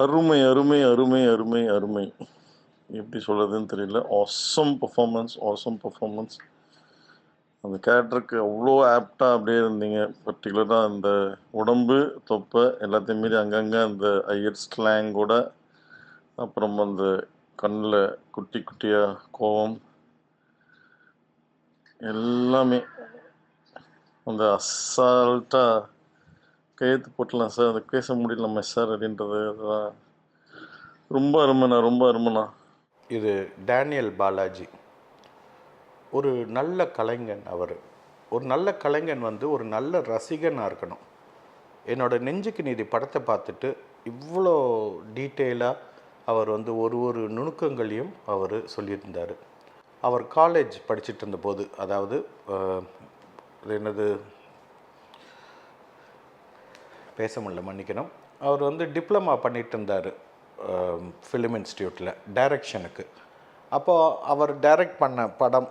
அருமை, அருமை, அருமை, அருமை, அருமை. எப்படி சொல்றதுன்னு தெரியல. Awesome performance, awesome performance. அந்த கேரக்டருக்கு அவ்ளோ ஆப்ட்டா அப்படியே இருந்தீங்க. பர்ட்டிகுலரா அந்த உடம்பு, தொப்பை எல்லாத்தையும் மீறி அங்கங்க அந்த ஐயர் ஸ்லாங்கோட, அப்புறம் அந்த கண்ல குட்டி குட்டியா கோவம், எல்லாமே அந்த அசால்ட்டா கையெழுத்து போட்டுடலாம் சார், அதுக்கு பேச முடியலம்மா சார் அப்படின்றது அதெல்லாம் ரொம்ப அருமைண்ணா, ரொம்ப அருமைண்ணா. இது டேனியல் பாலாஜி. ஒரு நல்ல கலைஞன் அவர். ஒரு நல்ல கலைஞன் வந்து ஒரு நல்ல ரசிகனாக இருக்கணும். என்னோட நெஞ்சுக்கு நீதி படத்தை பார்த்துட்டு இவ்வளோ டீட்டெயிலாக அவர் வந்து ஒரு ஒரு நுணுக்கங்களையும் அவர் சொல்லியிருந்தார். அவர் காலேஜ் படிச்சுட்டு இருந்தபோது, அதாவது அது என்னது பேச முடியல, மன்னிக்கணும். அவர் வந்து டிப்ளமா பண்ணிகிட்டு இருந்தார் ஃபிலிம் இன்ஸ்டியூட்டில் டைரக்ஷனுக்கு. அப்போது அவர் டைரக்ட் பண்ண படம்,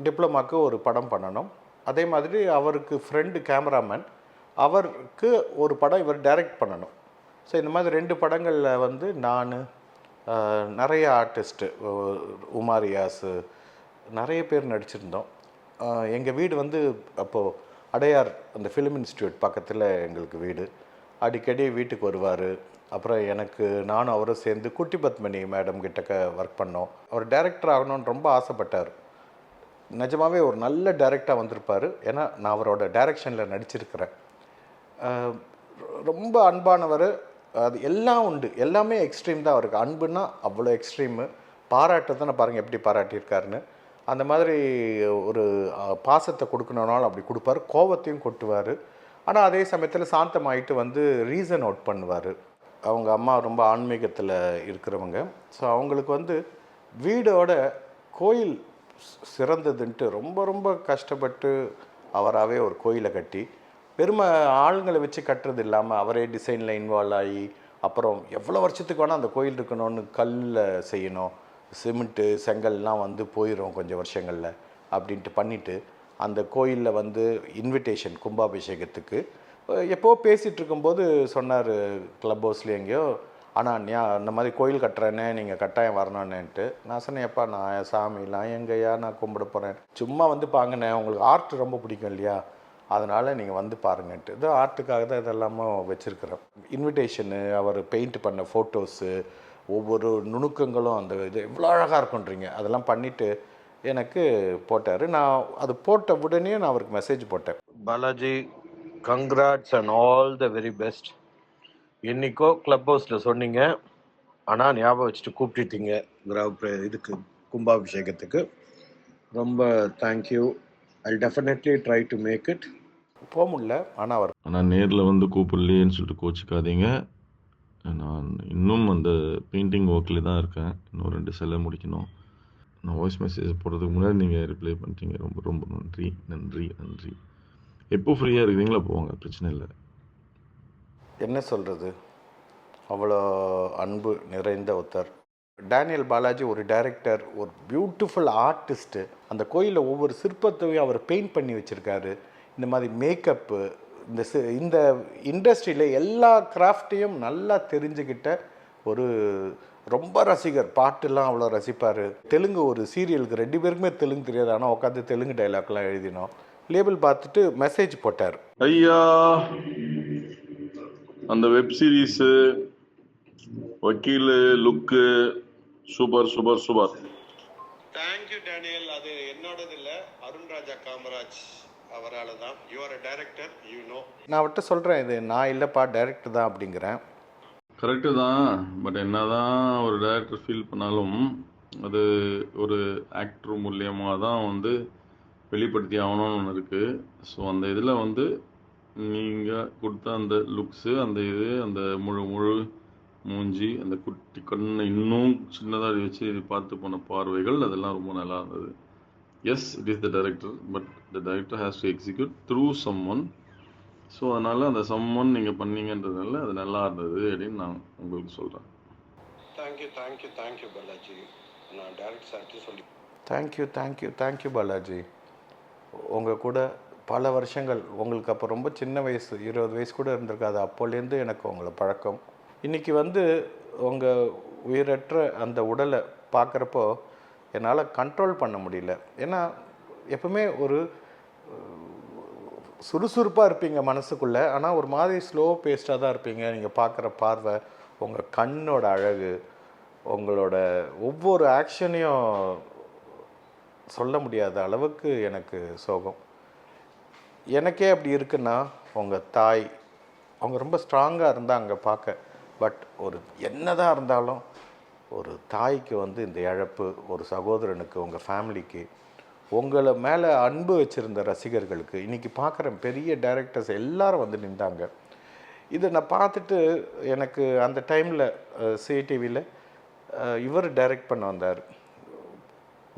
டிப்ளமாக்கு ஒரு படம் பண்ணணும். அதே மாதிரி அவருக்கு ஃப்ரெண்டு கேமராமேன், அவருக்கு ஒரு படம் இவர் டைரக்ட் பண்ணணும். ஸோ இந்த மாதிரி 2 படங்களில் வந்து நான், நிறைய ஆர்டிஸ்ட்டு, உமாரியாஸு, நிறைய பேர் நடிச்சிருந்தோம். எங்கள் வீடு வந்து அப்போது அடையார் அந்த ஃபிலிம் இன்ஸ்டியூட் பக்கத்தில் எங்களுக்கு வீடு. அடிக்கடி வீட்டுக்கு வருவார். அப்புறம் எனக்கு நானும் அவரும் சேர்ந்து குட்டி பத்மினி மேடம் கிட்டக்க ஒர்க் பண்ணோம். அவர் டைரக்டர் ஆகணும்னு ரொம்ப ஆசைப்பட்டார். நிஜமாகவே ஒரு நல்ல டைரக்டராக வந்திருப்பார். ஏன்னா நான் அவரோட டைரக்ஷனில் நடிச்சிருக்கிறேன். ரொம்ப அன்பானவர். அது எல்லாம் உண்டு, எல்லாமே எக்ஸ்ட்ரீம் தான் அவருக்கு. அன்புன்னா அவ்வளோ எக்ஸ்ட்ரீமு. பாராட்டுறதுன்னு பாருங்கள் எப்படி பாராட்டியிருக்காருன்னு. அந்த மாதிரி ஒரு பாசத்தை கொடுக்கணுன்னாலும் அப்படி கொடுப்பார், கோபத்தையும் கொட்டுவார். ஆனால் அதே சமயத்தில் சாந்தமாயிட்டு வந்து ரீசன் அவுட் பண்ணுவார். அவங்க அம்மா ரொம்ப ஆன்மீகத்தில் இருக்கிறவங்க. ஸோ அவங்களுக்கு வந்து வீடோட கோயில் சிறந்ததுன்ட்டு ரொம்ப ரொம்ப கஷ்டப்பட்டு அவராகவே ஒரு கோயிலை கட்டி, பெருமை ஆளுங்களை வச்சு கட்டுறது இல்லாமல் அவரே டிசைனில் இன்வால்வ் ஆகி, அப்புறம் எவ்வளோ வருஷத்துக்கு வேணால் அந்த கோயில் இருக்கணும்னு கல்லில் செய்யணும், சிமெண்ட்டு செங்கல்லாம் வந்து போயிடும் கொஞ்சம் வருஷங்களில் அப்படின்ட்டு பண்ணிவிட்டு, அந்த கோயிலில் வந்து இன்விடேஷன் கும்பாபிஷேகத்துக்கு எப்போ பேசிகிட்டு இருக்கும்போது சொன்னார், க்ளப் ஹவுஸ்லேயே எங்கேயோ, ஆனால் இந்த மாதிரி கோயில் கட்டுறேன்னே, நீங்கள் கட்டாயம் வரணுன்னுட்டு. நான் சொன்னேன், எப்பா நான் சாமிலாம் எங்கேயா நான் கும்பிட போகிறேன், சும்மா வந்து பாங்கண்ணே, உங்களுக்கு ஆர்ட் ரொம்ப பிடிக்கும் இல்லையா, அதனால் நீங்கள் வந்து பாருங்கன்ட்டு. இது ஆர்ட்டுக்காக தான் இதெல்லாமே வச்சுருக்கிறோம். இன்விடேஷனு, அவர் பெயிண்ட் பண்ண ஃபோட்டோஸு, ஒவ்வொரு நுணுக்கங்களும் அந்த இது எவ்வளோ அழகாக இருக்குன்றீங்க, அதெல்லாம் பண்ணிவிட்டு எனக்கு போட்டார். நான் அது போட்ட உடனே நான் அவருக்கு மெசேஜ் போட்டேன், Balaji congrats and all the very best. என்றைக்கோ க்ளப் ஹவுஸில் சொன்னீங்க, ஆனால் ஞாபகம் வச்சுட்டு கூப்பிட்டுட்டீங்க இதுக்கு கும்பாபிஷேகத்துக்கு. ரொம்ப thank you. I definitely try to make it. போக முடியல, ஆனால் நேரில் வந்து கூப்பிடலையேன்னு சொல்லிட்டு கோச்சிக்காதீங்க. நான் இன்னும் அந்த பெயிண்டிங் ஒர்க்கில் தான் இருக்கேன். இன்னும் 2 சிலை முடிக்கணும். நான் வாய்ஸ் மெசேஜ் போடுறதுக்கு முன்னாடி நீங்கள் ரிப்ளை பண்ணிட்டீங்க. ரொம்ப ரொம்ப நன்றி, நன்றி, நன்றி. எப்போ ஃப்ரீயாக இருக்கிறீங்களா போவாங்க, பிரச்சனை இல்லை. என்ன சொல்கிறது, அவ்வளோ அன்பு நிறைந்த ஒருத்தர் டேனியல் பாலாஜி. ஒரு டைரக்டர், ஒரு பியூட்டிஃபுல் ஆர்டிஸ்ட்டு. அந்த கோயிலில் ஒவ்வொரு சிற்பத்தையும் அவர் பெயிண்ட் பண்ணி வச்சுருக்காரு. இந்த மாதிரி மேக்கப்பு, இந்த இண்டஸ்ட்ரியில் எல்லா கிராஃப்டையும் நல்லா தெரிஞ்சுக்கிட்ட ஒரு ரொம்ப ரசிகர். பாட்டுலாம் அவ்வளோ ரசிப்பார். தெலுங்கு ஒரு சீரியலுக்கு 2 பேருக்குமே தெலுங்கு தெரியாது, ஆனால் உட்காந்து தெலுங்கு டைலாக்லாம் எழுதினோம். லேபிள் பார்த்துட்டு மெசேஜ் போட்டார், ஐயா அந்த வெப் சீரிஸு வக்கீல் look super super super. Thank you Daniel. அது என்னோடது இல்லை, அருண்ராஜா காமராஜ் அவரால் தான். You are a director, you know. நான் அவர்கிட்ட சொல்கிறேன், இது நான் இல்லைப்பா, டைரக்டர் தான் அப்படிங்கிறேன். கரெக்டு தான். பட் என்ன தான் ஒரு டைரக்டர் ஃபீல் பண்ணாலும் அது ஒரு ஆக்டர் மூலியமாக தான் வந்து வெளிப்படுத்தி ஆகணும்னு ஒன்று இருக்குது. ஸோ அந்த இதில் வந்து நீங்கள் கொடுத்த அந்த லுக்ஸு, அந்த இது, அந்த முழு மூஞ்சி, அந்த குட்டி கண்ணை இன்னும் சின்னதாக வச்சு பார்த்து போன பார்வைகள், அதெல்லாம் ரொம்ப நல்லா இருந்தது. Yes, it is the director, but the director has to execute through someone. So அதனால் அந்த சம் ஒன் நீங்கள் பண்ணீங்கன்றதுனால அது நல்லா இருந்தது அப்படின்னு நான் உங்களுக்கு சொல்கிறேன். Thank you thank you thank you Balaji. நான் டைரக்ட் சார்ட்டு சொல்லி தேங்க்யூ தேங்க்யூ தேங்க்யூ பாலாஜி. உங்கள் கூட பல வருஷங்கள், உங்களுக்கு அப்போ ரொம்ப சின்ன வயசு, 20 வயசு கூட இருந்திருக்காது, அப்போலேருந்து எனக்கு உங்களை பழக்கம். இன்றைக்கி வந்து உங்கள் உயிரற்ற அந்த உடலை பார்க்குறப்போ என்னால் கண்ட்ரோல் பண்ண முடியல. ஏன்னா எப்பவுமே ஒரு சுறுசுறுப்பாக இருப்பீங்க மனசுக்குள்ளே, ஆனால் ஒரு மாதிரி ஸ்லோ பேஸ்டாக தான் இருப்பீங்க. நீங்கள் பார்க்குற பார்வை, உங்கள் கண்ணோட அழகு, உங்களோட ஒவ்வொரு ஆக்ஷனையும் சொல்ல முடியாத அளவுக்கு எனக்கு சோகம். எனக்கே அப்படி இருக்குன்னா உங்கள் தாய், அவங்க ரொம்ப ஸ்ட்ராங்காக இருந்தாங்க பார்க்க. பட் ஒரு என்னதான் இருந்தாலும் ஒரு தாய்க்கு வந்து இந்த இழப்பு, ஒரு சகோதரனுக்கு, உங்கள் ஃபேமிலிக்கு, உங்களை மேலே அன்பு வச்சுருந்த ரசிகர்களுக்கு, இன்றைக்கி பார்க்குற பெரிய டைரக்டர்ஸ் எல்லாரும் வந்து நின்றாங்க. இதை நான் பார்த்துட்டு எனக்கு அந்த டைமில் சிடிவியில் இவர் டைரக்ட் பண்ண வந்தார்,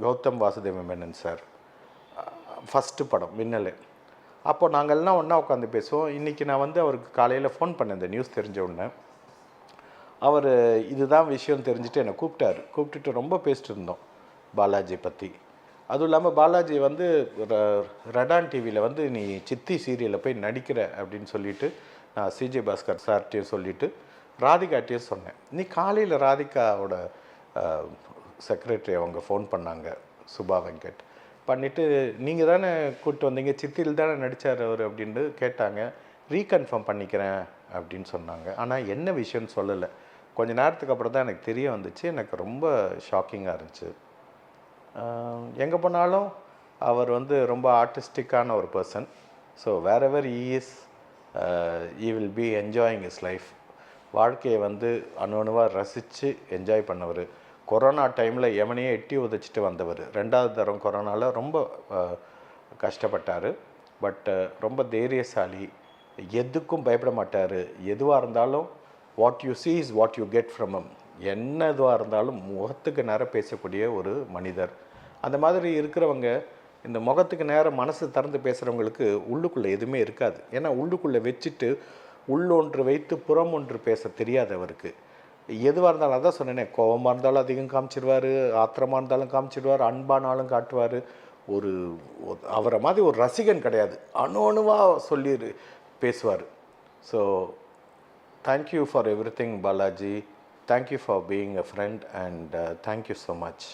கௌதம் வாசுதேவ மேனன் சார், ஃபஸ்ட்டு படம் மின்னல். அப்போ நாங்கள் எல்லாம் ஒன்றா உட்காந்து பேசுவோம். இன்றைக்கி நான் வந்து அவருக்கு காலையில் ஃபோன் பண்ணேன் இந்த நியூஸ் தெரிஞ்ச உடனே. அவர் இதுதான் விஷயம் தெரிஞ்சுட்டு என்னை கூப்பிட்டுட்டு ரொம்ப பேசிட்டு இருந்தோம் பாலாஜி பற்றி. அதுவும் இல்லாமல் பாலாஜி வந்து ரெடான் டிவியில் வந்து நீ சித்தி சீரியலில் போய் நடிக்கிற அப்படின்னு சொல்லிவிட்டு நான் சிஜே பாஸ்கர் சார்ட்டையும் சொல்லிவிட்டு ராதிகாட்டையும் சொன்னேன். நீ காலையில் ராதிகாவோட செக்ரட்டரி அவங்க ஃபோன் பண்ணாங்க, சுபா வெங்கட் பண்ணிவிட்டு, நீங்கள் தானே கூப்பிட்டு வந்தீங்க, சித்தியில் தானே நடித்தார் அவர் அப்படின்ட்டு கேட்டாங்க. ரீகன்ஃபார்ம் பண்ணிக்கிறேன் அப்படின்னு சொன்னாங்க. ஆனால் என்ன விஷயம்னு சொல்லலை. கொஞ்சம் நேரத்துக்கு அப்புறம் தான் எனக்கு தெரிய வந்துச்சு. எனக்கு ரொம்ப ஷாக்கிங்காக இருந்துச்சு. எங்கே போனாலும் அவர் வந்து ரொம்ப ஆர்டிஸ்டிக்கான ஒரு person. So wherever he is he will be enjoying his life. வாழ்க்கையை வந்து அணுவாக ரசித்து என்ஜாய் பண்ணவர். கொரோனா டைமில் எவனையே எட்டி உதைச்சிட்டு வந்தவர். 2வது தரம் கொரோனாவில் ரொம்ப கஷ்டப்பட்டார். பட் ரொம்ப தைரியசாலி, எதுக்கும் பயப்பட மாட்டார். எதுவாக இருந்தாலும் what you see is what you get from him. என்ன இதுவாக இருந்தாலும் முகத்துக்கு நேரம் பேசக்கூடிய ஒரு மனிதர். அந்த மாதிரி இருக்கிறவங்க, இந்த முகத்துக்கு நேரம் மனசு திறந்து பேசுகிறவங்களுக்கு உள்ளுக்குள்ளே எதுவுமே இருக்காது. ஏன்னா உள்ளுக்குள்ளே வச்சுட்டு உள்ளொன்று வைத்து புறம் ஒன்று பேச தெரியாதவருக்கு. எதுவாக இருந்தாலும் அதான் சொன்னேனே, கோபமாக இருந்தாலும் அதிகம் காமிச்சிடுவார், ஆத்திரமாக இருந்தாலும் காமிச்சிடுவார், அன்பானாலும் காட்டுவார். ஒரு அவரை மாதிரி ஒரு ரசிகன் கிடையாது. அணுவாக சொல்லி பேசுவார். So thank you for everything Balaji. Thank you for being a friend and thank you so much.